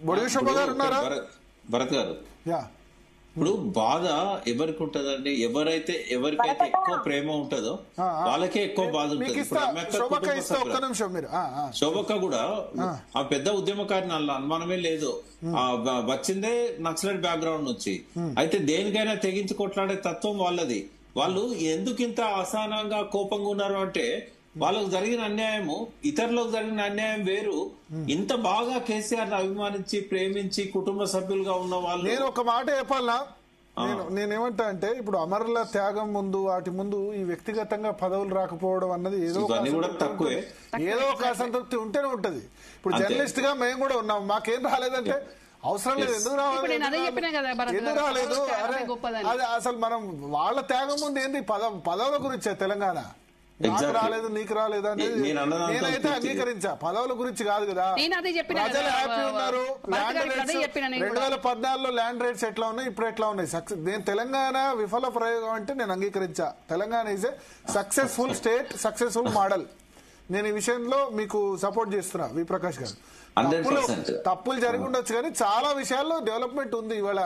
బొడిగ శోభ గారు ఉన్నారా? భరత్ గారు, యా, ఇప్పుడు బాధ ఎవరికి ఉంటదండి? ఎవరికైతే ఎక్కువ ప్రేమ ఉంటుందో వాళ్ళకే ఎక్కువ బాధ ఉంటుంది. శోభక్క కూడా ఆ పెద్ద ఉద్యమకారిని అలా అనుమానమే లేదు. వచ్చిందే నక్సలైట్ బ్యాక్గ్రౌండ్ నుంచి. అయితే దేనికైనా తెగించి కొట్లాడే తత్వం వాళ్ళది. వాళ్ళు ఎందుకు ఇంత అసహనంగా కోపంగా ఉన్నారు అంటే వాళ్ళకు జరిగిన అన్యాయము ఇతరులకు జరిగిన అన్యాయం వేరు. ఇంత బాగా కేసీఆర్ అభిమానించి ప్రేమించి కుటుంబ సభ్యులుగా ఉన్న వాళ్ళు. నేను ఒక మాట చెప్పాలా, నేనేమంటా అంటే ఇప్పుడు అమరుల త్యాగం ముందు వాటి ముందు ఈ వ్యక్తిగతంగా పదవులు రాకపోవడం అన్నది ఏదో ఒక అసంతృప్తి ఉంటేనే ఉంటది. ఇప్పుడు జర్నలిస్ట్ గా మేము కూడా ఉన్నాం, మాకేం రాలేదంటే అవసరం లేదు. ఎందుకు రాలేదు? అది అసలు మనం వాళ్ళ త్యాగం ముందు ఏంది పదవుల గురించే తెలంగాణ. నాకు రాలేదు నీకు రాలేదు అనేది నేనైతే అంగీకరించా. పదవుల గురించి కాదు కదా. ప్రజలు హ్యాపీ ఉన్నారు. 2014లో ల్యాండ్ రేట్స్ ఎట్లా ఉన్నాయి, ఇప్పుడు ఎట్లా ఉన్నాయి. నేను తెలంగాణ విఫల ప్రయోగం అంటే నేను అంగీకరించా. Telangana is a successful state, successful model. నేను ఈ విషయంలో మీకు సపోర్ట్ చేస్తున్నా వి ప్రకాష్ గారు. తప్పులు జరిగి ఉండొచ్చు కానీ చాలా విషయాల్లో డెవలప్మెంట్ ఉంది. ఇవాళ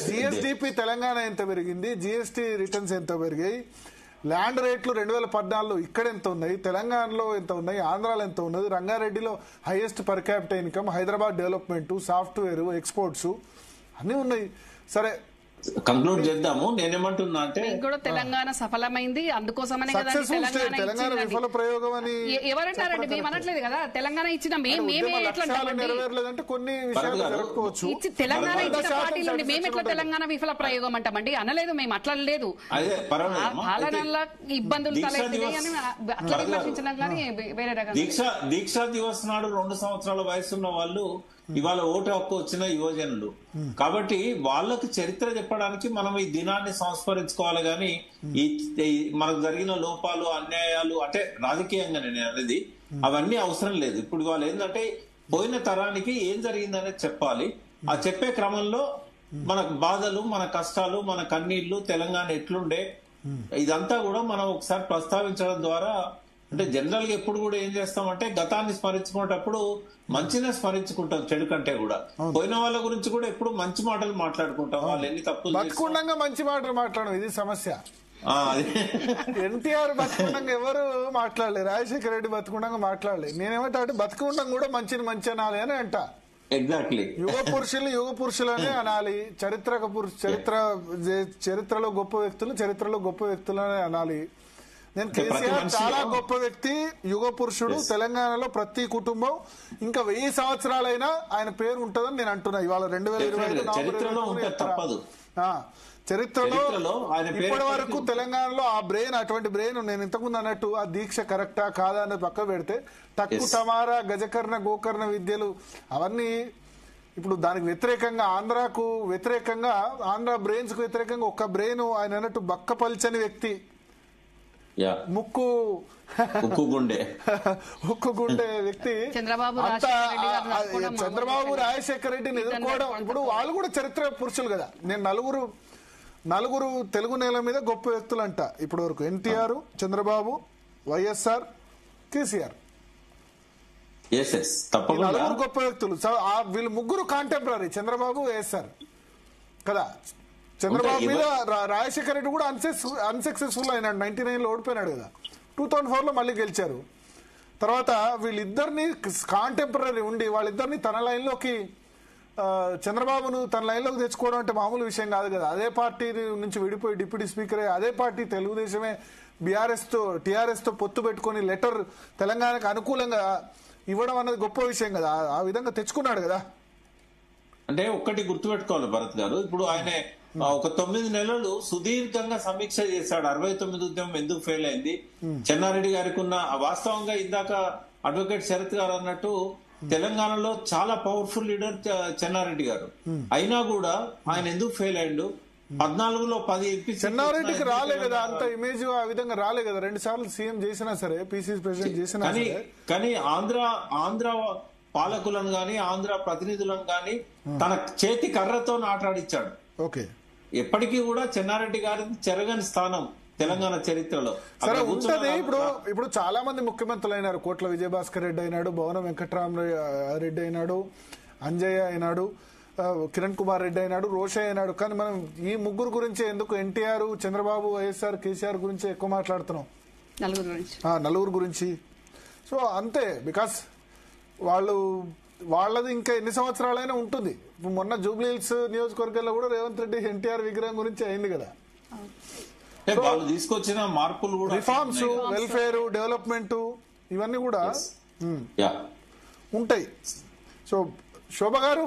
జిఎస్డిపి తెలంగాణ ఎంత పెరిగింది, జిఎస్టి రిటర్న్స్ ఎంత పెరిగాయి, ల్యాండ్ రేట్లు 2014లో ఇక్కడ ఎంత ఉన్నాయి, తెలంగాణలో ఎంత ఉన్నాయి, ఆంధ్రాలో ఎంత ఉన్నది, రంగారెడ్డిలో highest per capital income, Hyderabad development, software, exports అన్ని ఉన్నాయి. సరే కంక్లూడ్ చేద్దాము. నేనేమంటున్నా అంటే కూడా తెలంగాణ సఫలమైంది, అందుకోసమనే కదా తెలంగాణ విఫల ప్రయోగం అని ఎవరంటారండి? మేము అనట్లేదు కదా. తెలంగాణ ఇచ్చిన మేమే ఎట్లా నెరవేరలేదంటే కొన్ని విషయాలు జరగకపోవచ్చు. తెలంగాణ ఇచ్చిన పార్టీలు మేము ఎట్లా తెలంగాణ విఫల ప్రయోగం అంటామండి? అనలేదు మేము, అట్లా లేదు. పాలనల ఇబ్బందులు తలెత్తినాయి అని అట్లా విమర్శించడం కానీ వేరే రకంగా. దీక్షా దివస్ నాడు 2 సంవత్సరాల వయసున్న వాళ్ళు ఇవాళ ఓటు హక్కు వచ్చిన యువజనులు కాబట్టి వాళ్ళకి చరిత్ర చెప్పడానికి మనం ఈ దినాన్ని సంస్మరించుకోవాలి. గాని ఈ మనకు జరిగిన లోపాలు అన్యాయాలు అంటే రాజకీయంగా నేను అనేది అవన్నీ అవసరం లేదు. ఇప్పుడు వాళ్ళు ఏంటంటే పోయిన తరానికి ఏం జరిగిందనేది చెప్పాలి. ఆ చెప్పే క్రమంలో మన బాధలు, మన కష్టాలు, మన కన్నీళ్లు, తెలంగాణ ఎట్లుండే ఇదంతా కూడా మనం ఒకసారి ప్రస్తావించడం ద్వారా అంటే జనరల్ గా ఎప్పుడు కూడా ఏం చేస్తామంటే గతాన్ని స్మరించుకునేటప్పుడు మంచినే స్మరించుకుంటాం, చెడు కంటే కూడా. పోయిన వాళ్ళ గురించి కూడా ఎప్పుడు మంచి మాటలు మాట్లాడుకుంటాం. వాళ్ళు ఎన్ని తప్పులు బతుకుండగా మంచి మాటలు మాట్లాడడం ఇది సమస్య. ఎన్టీఆర్ బతుకుండగా ఎవరు మాట్లాడలేదు, రాజశేఖర రెడ్డి బతుకుండగా మాట్లాడలేదు. నేనేమంటా అంటే బతుకుండం కూడా మంచిని మంచి అనాలి అని అంట. ఎగ్జాక్ట్లీ యుగ పురుషులనే అనాలి. చరిత్రలో గొప్ప వ్యక్తులు చరిత్రలో గొప్ప వ్యక్తులనే అనాలి. నేను కేసీఆర్ చాలా గొప్ప వ్యక్తి, యుగ పురుషుడు. తెలంగాణలో ప్రతి కుటుంబం ఇంకా 1000 సంవత్సరాలైనా ఆయన పేరు ఉంటుందని నేను అంటున్నా. ఇవాళ 2025 చరిత్రలో ఇప్పటి వరకు తెలంగాణలో ఆ బ్రెయిన్, అటువంటి బ్రెయిన్ నేను ఇంతకుముందు అన్నట్టు ఆ దీక్ష కరెక్టా కాదా అనేది పక్క పెడితే తక్కు టమారా గజకర్ణ గోకర్ణ విద్యలు అవన్నీ ఇప్పుడు దానికి వ్యతిరేకంగా ఆంధ్రాకు వ్యతిరేకంగా ఆంధ్ర బ్రెయిన్స్ కు వ్యతిరేకంగా ఒక బ్రెయిన్ ఆయన అన్నట్టు బక్కపల్చని వ్యక్తి, ఉక్కు గుండె వ్యక్తి చంద్రబాబు రాజశేఖర రెడ్డిని ఎదుర్కోవడం. ఇప్పుడు వాళ్ళు కూడా చరిత్ర పురుషులు కదా. నేను నలుగురు తెలుగు నేల మీద గొప్ప వ్యక్తులు అంట ఇప్పటి వరకు. ఎన్టీఆర్, చంద్రబాబు, వైఎస్ఆర్, కేసీఆర్, నలుగురు గొప్ప వ్యక్తులు. వీళ్ళు ముగ్గురు కాంటెంపరీ, చంద్రబాబు, వైఎస్ఆర్ కదా. చంద్రబాబు మీద రాజశేఖర రెడ్డి కూడా అన్సక్సెస్ఫుల్ అయినాడు. 99లో ఓడిపోయినాడు కదా. 2004లో మళ్ళీ గెలిచారు. తర్వాత వీళ్ళిద్దరిని కాంటెంపరీ ఉండి వాళ్ళిద్దరిని తన లైన్లోకి చంద్రబాబును తన లైన్లోకి తెచ్చుకోవడం అంటే మామూలు విషయం కాదు కదా. అదే పార్టీ నుంచి విడిపోయి డిప్యూటీ స్పీకర్ అయ్యి అదే పార్టీ తెలుగుదేశమే టీఆర్ఎస్ తో పొత్తు పెట్టుకుని లెటర్ తెలంగాణకు అనుకూలంగా ఇవ్వడం అన్నది గొప్ప విషయం కదా. ఆ విధంగా తెచ్చుకున్నాడు కదా. అంటే ఒక్కటి గుర్తుపెట్టుకోవాలి భరత్ గారు, ఇప్పుడు ఆయన ఒక 9 నెలలు సుదీర్ఘంగా సమీక్ష చేశాడు. 69 ఉద్యమం ఎందుకు ఫెయిల్ అయింది, చెన్నారెడ్డి గారికి ఉన్న వాస్తవంగా ఇందాక అడ్వకేట్ శరత్ గారు అన్నట్టు తెలంగాణలో చాలా పవర్ఫుల్ లీడర్ చెన్నారెడ్డి గారు. అయినా కూడా ఆయన ఎందుకు ఫెయిల్ అయ్యిండు? 14లో 10 ఎంపీ. చెన్నారెడ్డికి రాలే కదా అంత ఇమేజ్, ఆ విధంగా రాలే కదా. 2 సార్లు సీఎం చేసినా సరే, పిసిసి ప్రెసిడెంట్ చేసినా కానీ ఆంధ్ర పాలకులను గాని ఆంధ్ర ప్రతినిధులను గాని తన చేతి కర్రతో ఆటాడిచ్చాడు. ఓకే, ఎప్పటికీ కూడా చెన్నారెడ్డి గారి చెరగని స్థానం తెలంగాణ చరిత్రలో సరే ఉంటది. ఇప్పుడు చాలా మంది ముఖ్యమంత్రులు అయినారు. కోట్ల విజయభాస్కర్ రెడ్డి అయినాడు, భవనం వెంకటరామరెడ్డి అయినాడు, అంజయ్య అయినాడు, కిరణ్ కుమార్ రెడ్డి అయినాడు, రోషయ్య అయినాడు. కానీ మనం ఈ ముగ్గురు గురించే ఎందుకు ఎన్టీఆర్, చంద్రబాబు, వైఎస్ఆర్, కేసీఆర్ గురించి ఎక్కువ మాట్లాడుతున్నాం, నలుగురు గురించి. సో అంతే, బికాస్ వాళ్ళది ఇంకా ఎన్ని సంవత్సరాలైనా ఉంటుంది. మొన్న జూబ్లీ హిల్స్ నియోజకవర్గంలో కూడా రేవంత్ రెడ్డి ఎన్టీఆర్ విగ్రహం గురించి అయింది కదా. వాళ్ళు తీసుకొచ్చిన మార్పులు కూడా, రిఫార్మ్స్, వెల్ఫేర్, డెవలప్మెంట్, ఇవన్నీ కూడా ఉంటాయి. సో శోభ గారు,